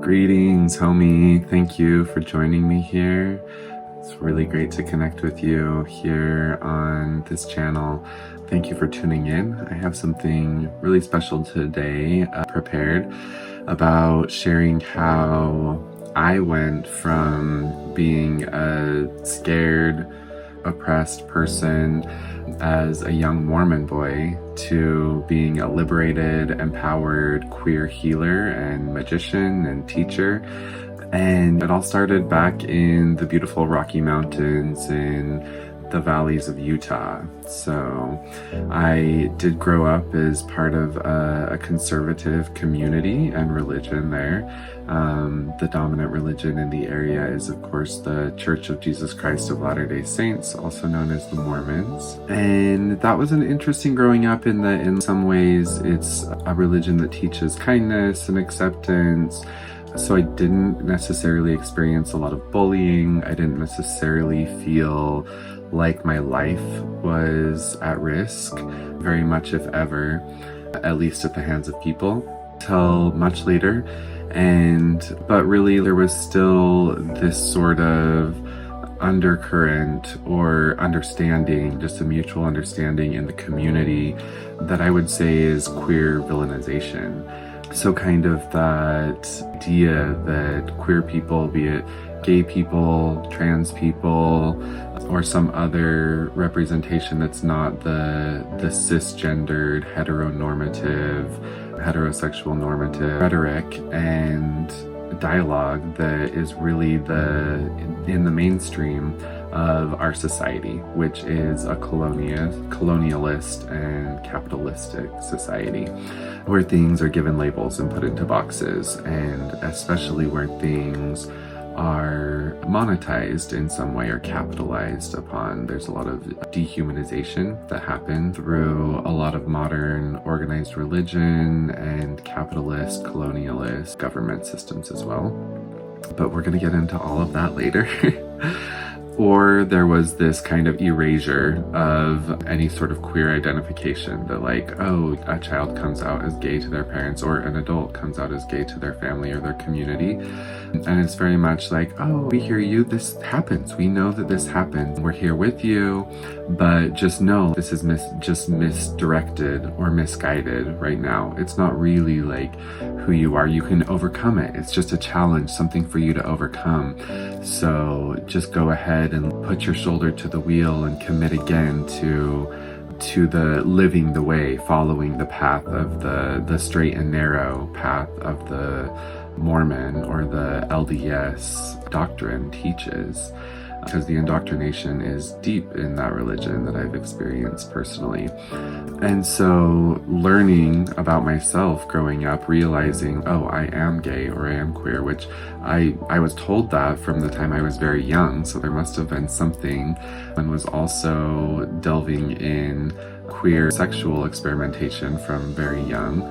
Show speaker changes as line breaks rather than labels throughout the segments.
Greetings, homie. Thank you for joining me here. It's really great to connect with you here on this channel. Thank you for tuning in. I have something really special today prepared about sharing how I went from being a scared, oppressed person as a young Mormon boy to being a liberated, empowered queer healer and magician and teacher. And it all started back in the beautiful Rocky Mountains in the valleys of Utah. So I did grow up as part of a conservative community and religion there. The dominant religion in the area is, of course, the Church of Jesus Christ of Latter-day Saints, also known as the Mormons. And that was an interesting growing up in that in some ways it's a religion that teaches kindness and acceptance. So I didn't necessarily experience a lot of bullying. I didn't necessarily feel like my life was at risk, very much if ever, at least at the hands of people, till much later. But really there was still this sort of undercurrent or understanding, just a mutual understanding in the community that I would say is queer villainization. So kind of that idea that queer people, be it gay people, trans people, or some other representation that's not the cisgendered, heterosexual normative rhetoric and dialogue that is really in the mainstream of our society, which is a colonialist and capitalistic society, where things are given labels and put into boxes, and especially where things are monetized in some way or capitalized upon. There's a lot of dehumanization that happened through a lot of modern organized religion and capitalist, colonialist government systems as well. But we're going to get into all of that later. Or there was this kind of erasure of any sort of queer identification that, like, oh, a child comes out as gay to their parents, or an adult comes out as gay to their family or their community. And it's very much like, oh, we hear you, this happens. We know that this happens. We're here with you, but just know this is just misdirected or misguided right now. It's not really like who you are. You can overcome it. It's just a challenge, something for you to overcome. So just go ahead and put your shoulder to the wheel and commit again to the living the way, following the path of the straight and narrow path of the Mormon or the LDS doctrine teaches, because the indoctrination is deep in that religion that I've experienced personally. And so learning about myself growing up, realizing, oh, I am gay or I am queer, which I was told that from the time I was very young, so there must have been something, and was also delving in queer sexual experimentation from very young.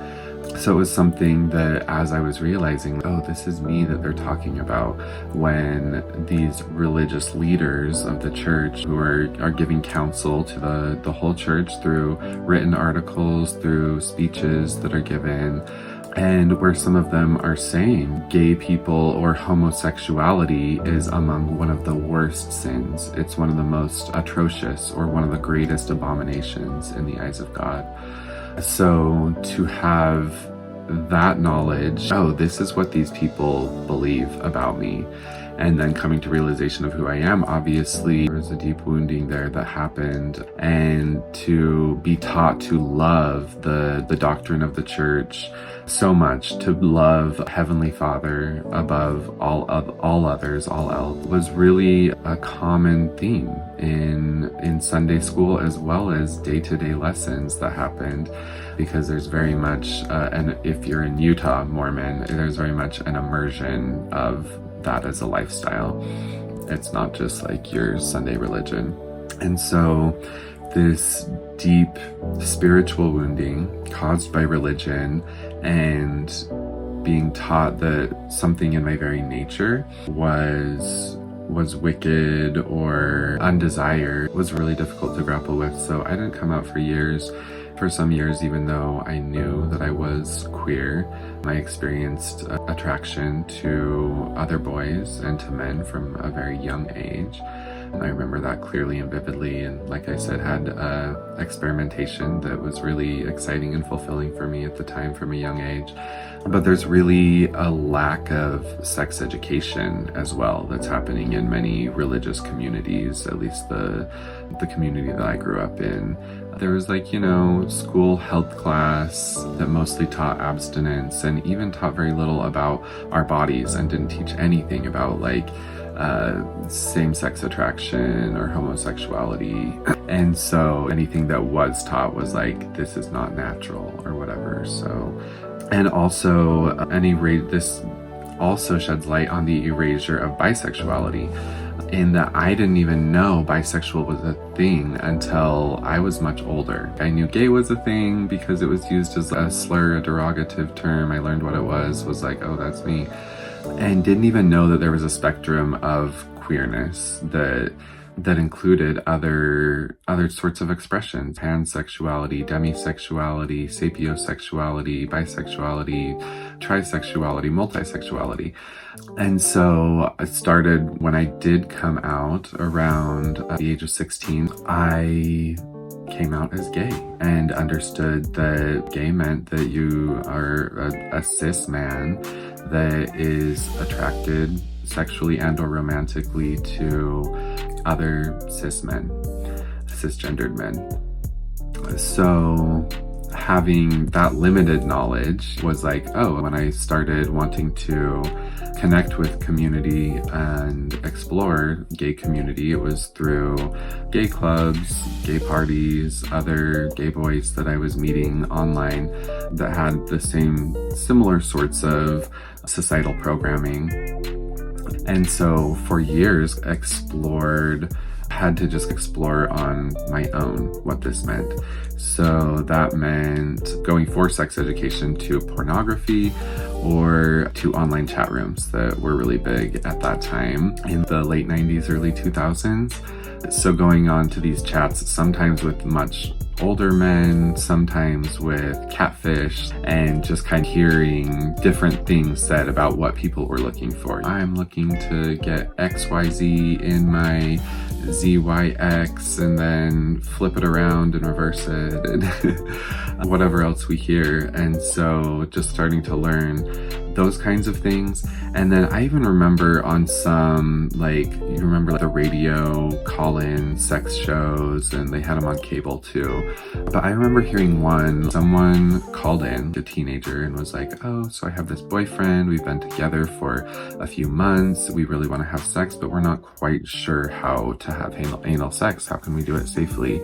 So it was something that as I was realizing, oh, this is me that they're talking about, when these religious leaders of the church who are giving counsel to the whole church through written articles, through speeches that are given, and where some of them are saying gay people or homosexuality is among one of the worst sins. It's one of the most atrocious or one of the greatest abominations in the eyes of God. So to have that knowledge, oh, this is what these people believe about me, and then coming to realization of who I am, obviously there was a deep wounding there that happened, and to be taught to love the doctrine of the church so much, to love Heavenly Father above all others, all else, was really a common theme in Sunday school, as well as day-to-day lessons that happened, because there's very much, and if you're in Utah Mormon, there's very much an immersion of that as a lifestyle. It's not just like your Sunday religion. And so this deep spiritual wounding caused by religion and being taught that something in my very nature was wicked or undesired was really difficult to grapple with. So I didn't come out for years. For some years, even though I knew that I was queer, I experienced attraction to other boys and to men from a very young age. I remember that clearly and vividly, and like I said, had experimentation that was really exciting and fulfilling for me at the time from a young age. But there's really a lack of sex education as well that's happening in many religious communities, at least the community that I grew up in. There was school health class that mostly taught abstinence and even taught very little about our bodies and didn't teach anything about same-sex attraction or homosexuality. And so anything that was taught was this is not natural or whatever. So, and also this also sheds light on the erasure of bisexuality, in that I didn't even know bisexual was a thing until I was much older. I knew gay was a thing because it was used as a slur, a derogative term. I learned what it was oh, that's me. And didn't even know that there was a spectrum of queerness that included other sorts of expressions: pansexuality, demisexuality, sapiosexuality, bisexuality, trisexuality, multisexuality. And so it started when I did come out around the age of 16. I came out as gay and understood that gay meant that you are a cis man that is attracted sexually and or romantically to other cis men, cisgendered men. So having that limited knowledge was when I started wanting to connect with community and explore gay community, it was through gay clubs, gay parties, other gay boys that I was meeting online that had the similar sorts of societal programming. And so for years had to just explore on my own what this meant. So that meant going for sex education to pornography or to online chat rooms that were really big at that time in the late 90s, early 2000s. So going on to these chats, sometimes with much older men, sometimes with catfish, and just kind of hearing different things said about what people were looking for. I'm looking to get XYZ in my ZYX and then flip it around and reverse it and whatever else we hear. And so just starting to learn those kinds of things. And then I even remember on some, you remember the radio call-in sex shows, and they had them on cable too. But I remember hearing someone called in, a teenager, and was oh, so I have this boyfriend, we've been together for a few months, we really want to have sex, but we're not quite sure how to have anal sex. How can we do it safely?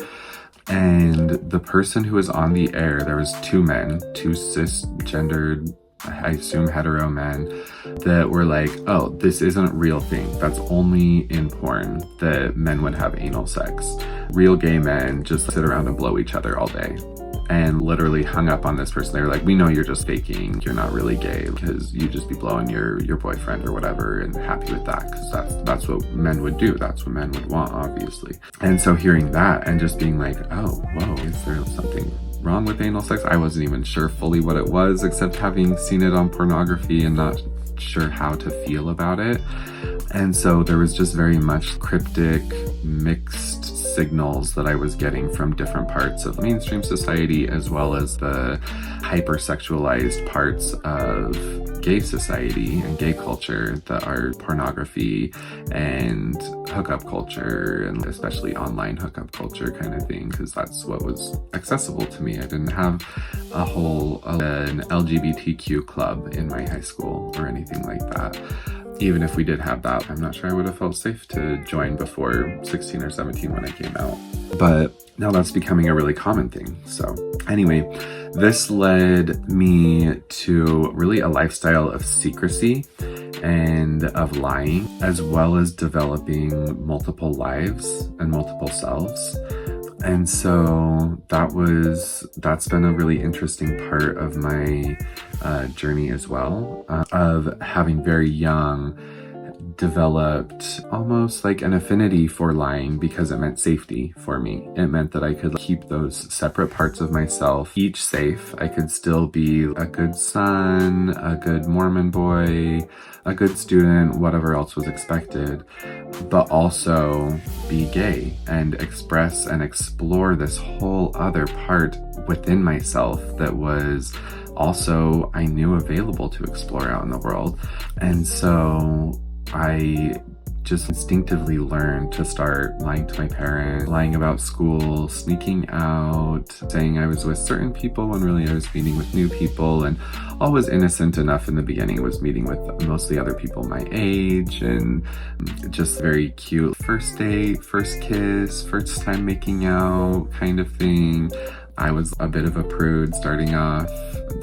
And the person who was on the air, there was two men, two cisgendered, I assume hetero men, that were oh, this isn't a real thing. That's only in porn that men would have anal sex. Real gay men just sit around and blow each other all day. And literally hung up on this person. They were we know you're just faking. You're not really gay because you just be blowing your boyfriend or whatever and happy with that, because that's what men would do. That's what men would want, obviously. And so hearing that and just being oh, whoa, is there something wrong with anal sex? I wasn't even sure fully what it was, except having seen it on pornography and not sure how to feel about it. And so there was just very much cryptic, mixed signals that I was getting from different parts of mainstream society, as well as the hypersexualized parts of gay society and gay culture that are pornography and hookup culture, and especially online hookup culture kind of thing, because that's what was accessible to me. I didn't have an LGBTQ club in my high school or anything like that. Even if we did have that, I'm not sure I would have felt safe to join before 16 or 17 when I came out. But now that's becoming a really common thing. So anyway, this led me to really a lifestyle of secrecy and of lying, as well as developing multiple lives and multiple selves. And so that's been a really interesting part of my journey as well, of having very young developed almost like an affinity for lying because it meant safety for me. It meant that I could keep those separate parts of myself each safe. I could still be a good son, a good Mormon boy, a good student, whatever else was expected, but also be gay and express and explore this whole other part within myself that was also, I knew, available to explore out in the world. And so I just instinctively learned to start lying to my parents, lying about school, sneaking out, saying I was with certain people when really I was meeting with new people, and all was innocent enough in the beginning. I was meeting with mostly other people my age, and just very cute first date, first kiss, first time making out kind of thing. I was a bit of a prude starting off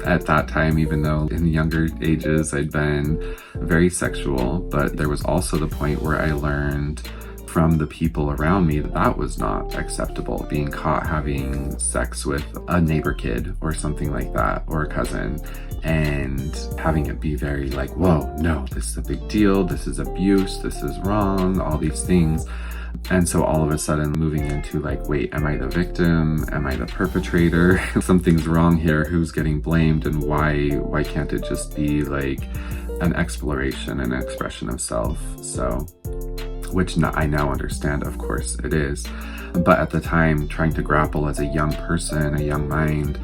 at that time, even though in younger ages I'd been very sexual, but there was also the point where I learned from the people around me that that was not acceptable. Being caught having sex with a neighbor kid or something like that, or a cousin, and having it be very like, whoa, no, this is a big deal, this is abuse, this is wrong, all these things. And so all of a sudden moving into like, wait, am I the victim? Am I the perpetrator? Something's wrong here. Who's getting blamed? And why can't it just be like an exploration and expression of self? So, which I now understand, of course it is. But at the time, trying to grapple as a young person, a young mind,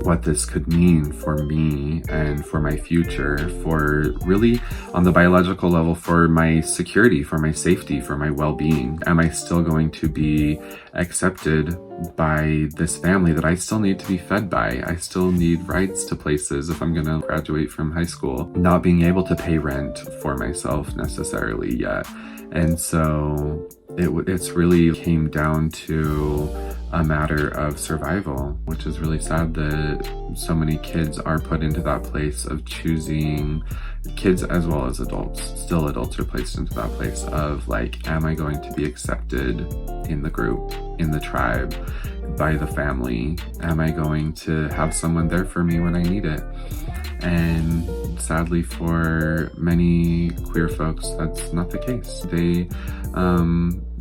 what this could mean for me and for my future, for really on the biological level, for my security, for my safety, for my well-being. Am I still going to be accepted by this family that I still need to be fed by? I still need rights to places if I'm gonna graduate from high school, not being able to pay rent for myself necessarily yet. And so it's really came down to a matter of survival, which is really sad that so many kids are put into that place of choosing, kids as well as adults, still adults are placed into that place of like, am I going to be accepted in the group, in the tribe, by the family? Am I going to have someone there for me when I need it? And sadly for many queer folks, that's not the case. They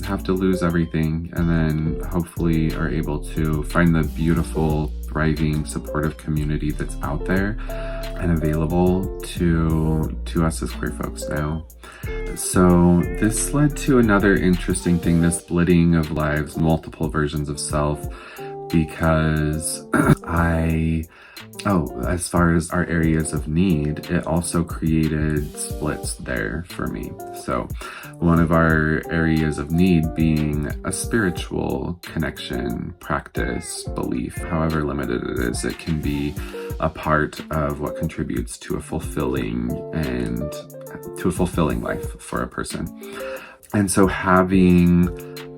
have to lose everything and then hopefully are able to find the beautiful, thriving, supportive community that's out there and available to us as queer folks now. So this led to another interesting thing, this splitting of lives, multiple versions of self, because as far as our areas of need, it also created splits there for me. So one of our areas of need being a spiritual connection, practice, belief, however limited it is, it can be a part of what contributes to a fulfilling life for a person. And so having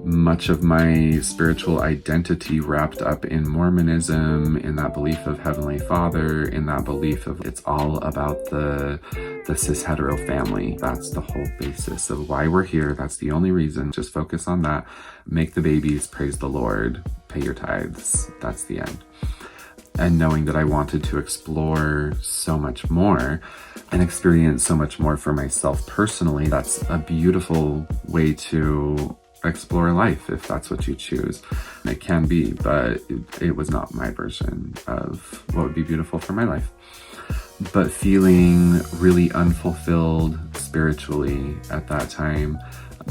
much of my spiritual identity wrapped up in Mormonism, in that belief of Heavenly Father, in that belief of it's all about the cis hetero family. That's the whole basis of why we're here. That's the only reason. Just focus on that. Make the babies, praise the Lord, pay your tithes. That's the end. And knowing that I wanted to explore so much more and experience so much more for myself personally, that's a beautiful way to explore life if that's what you choose. It can be, but it was not my version of what would be beautiful for my life. But feeling really unfulfilled spiritually at that time,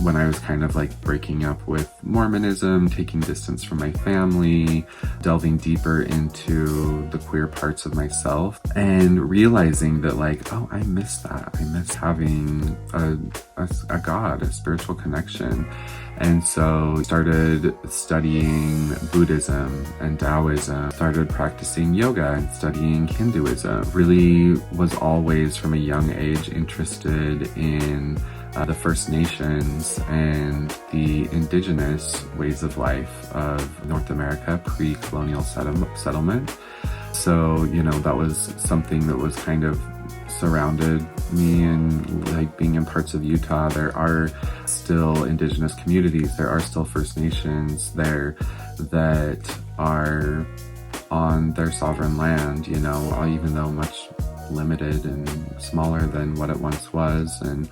when I was kind of like breaking up with Mormonism, taking distance from my family, delving deeper into the queer parts of myself, and realizing that like, oh, I miss that. I miss having a God, a spiritual connection. And so started studying Buddhism and Taoism, started practicing yoga and studying Hinduism. Really was always from a young age interested in the First Nations and the indigenous ways of life of North America pre-colonial settlement. So, that was something that was kind of surrounded me, and like being in parts of Utah, there are still indigenous communities, there are still First Nations there that are on their sovereign land, even though much limited and smaller than what it once was. And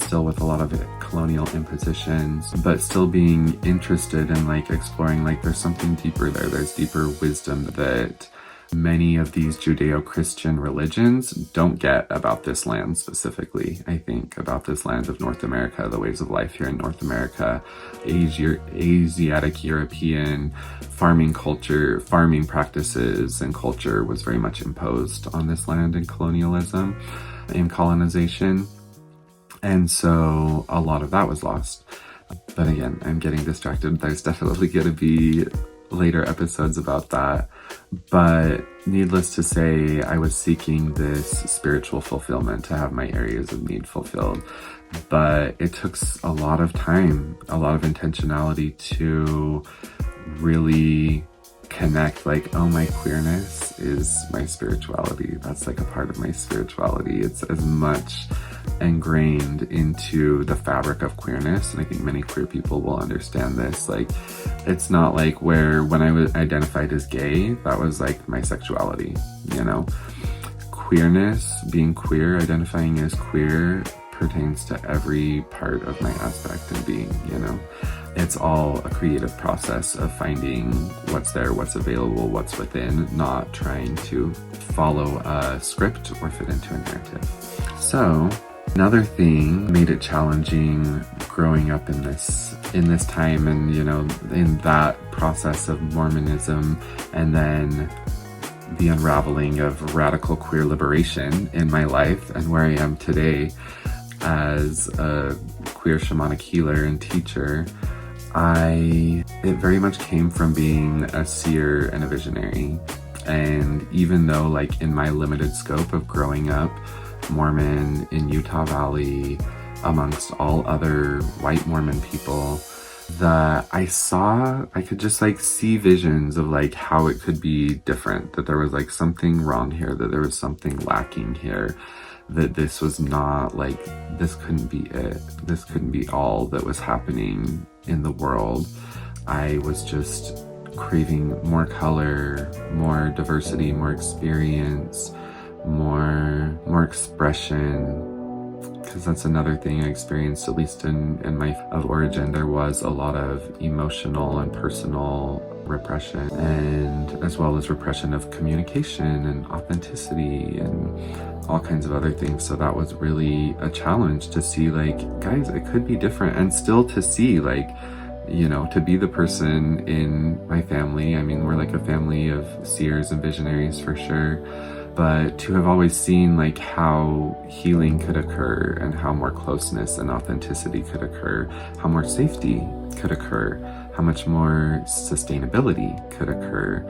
still with a lot of colonial impositions, but still being interested in like exploring like there's something deeper there. There's deeper wisdom that many of these Judeo-Christian religions don't get about this land specifically. I think about this land of North America, the ways of life here in North America, Asiatic European farming culture, farming practices and culture was very much imposed on this land in colonialism, in colonization. And so a lot of that was lost. But again, I'm getting distracted. There's definitely going to be later episodes about that. But needless to say, I was seeking this spiritual fulfillment to have my areas of need fulfilled. But it took a lot of time, a lot of intentionality to really connect, like, oh, my queerness is my spirituality. That's like a part of my spirituality. It's as much ingrained into the fabric of queerness, and I think many queer people will understand this. Like, it's not like where when I was identified as gay, that was like my sexuality, you know. Queerness, being queer, identifying as queer pertains to every part of my aspect and being, you know. It's all a creative process of finding what's there, what's available, what's within, not trying to follow a script or fit into a narrative. So another thing made it challenging growing up in this time, and, you know, in that process of Mormonism, and then the unraveling of radical queer liberation in my life, and where I am today as a queer shamanic healer and teacher. It very much came from being a seer and a visionary. And even though, like, in my limited scope of growing up Mormon in Utah Valley amongst all other white Mormon people, that I could just like see visions of like how it could be different, that there was like something wrong here, that there was something lacking here, that this was not like, this couldn't be it. This couldn't be all that was happening in the world. I was just craving more color, more diversity, more experience, more expression. Because that's another thing I experienced, at least in my of origin. There was a lot of emotional and personal repression, and as well as repression of communication and authenticity and all kinds of other things. So that was really a challenge to see, like, guys, it could be different, and still to see, like, you know, to be the person in my family. I mean, we're like a family of seers and visionaries for sure. But to have always seen like how healing could occur, and how more closeness and authenticity could occur, how more safety could occur, how much more sustainability could occur,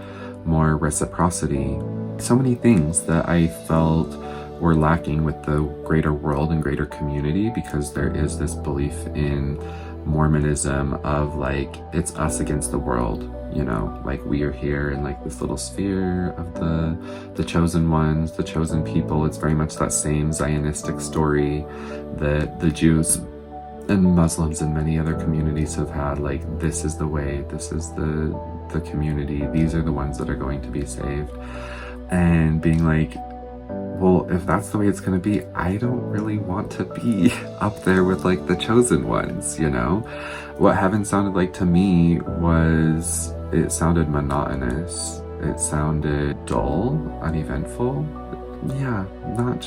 more reciprocity. So many things that I felt were lacking with the greater world and greater community, because there is this belief in Mormonism of like, it's us against the world. You know, like, we are here in like this little sphere of the chosen ones, the chosen people. It's very much that same Zionistic story that the Jews and Muslims and many other communities have had. Like, this is the way, this is the community, these are the ones that are going to be saved. And being like, well, if that's the way it's going to be, I don't really want to be up there with like the chosen ones, you know? What heaven sounded like to me was, it sounded monotonous. It sounded dull, uneventful. Yeah, not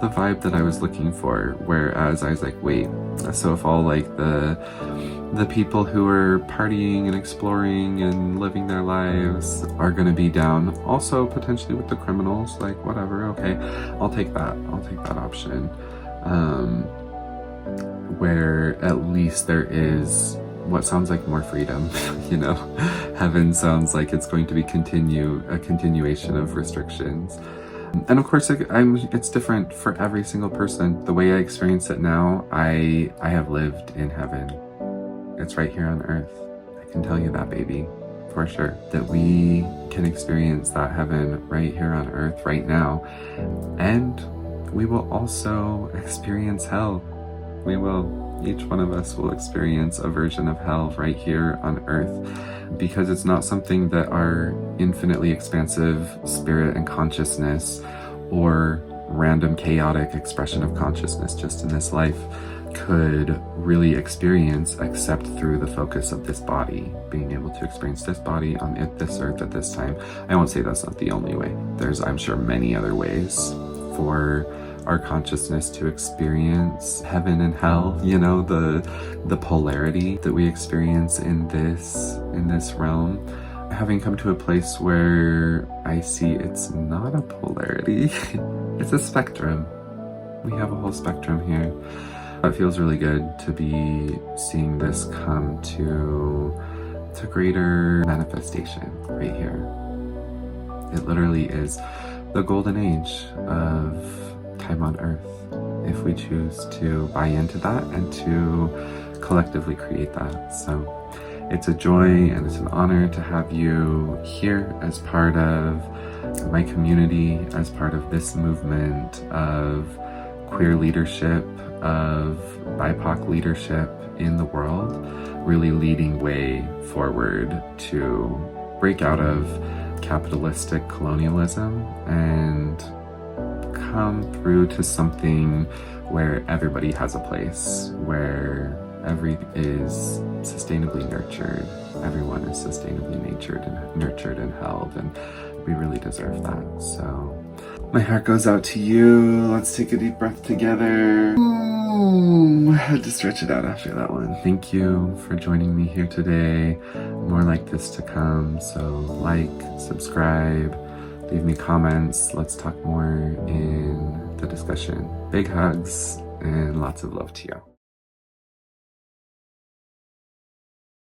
the vibe that I was looking for. Whereas I was like, wait, so if all like the people who are partying and exploring and living their lives are gonna be down, also potentially with the criminals, like, whatever, okay, I'll take that option. Where at least there is what sounds like more freedom, you know. Heaven sounds like it's going to be a continuation of restrictions. And of course, it's different for every single person. The way I experience it now, I have lived in heaven. It's right here on earth. I can tell you that, baby, for sure. That we can experience that heaven right here on earth, right now. And we will also experience hell. We will. Each one of us will experience a version of hell right here on earth, because it's not something that our infinitely expansive spirit and consciousness, or random chaotic expression of consciousness just in this life, could really experience except through the focus of this body, being able to experience this body on this earth at this time. I won't say that's not the only way. There's, I'm sure, many other ways for our consciousness to experience heaven and hell, you know, the polarity that we experience in this realm. Having come to a place where I see it's not a polarity, it's a spectrum. We have a whole spectrum here. It feels really good to be seeing this come to greater manifestation right here. It literally is the golden age of time on earth, if we choose to buy into that and to collectively create that. So it's a joy and it's an honor to have you here as part of my community, as part of this movement of queer leadership, of BIPOC leadership in the world, really leading way forward to break out of capitalistic colonialism and come through to something where everybody has a place, where everything is sustainably nurtured, everyone is sustainably nurtured and held, and we really deserve that. So my heart goes out to you. Let's take a deep breath together. I had to stretch it out after that one. Thank you for joining me here today. More like this to come, so like, subscribe, leave me comments. Let's talk more in the discussion. Big hugs and lots of love to you.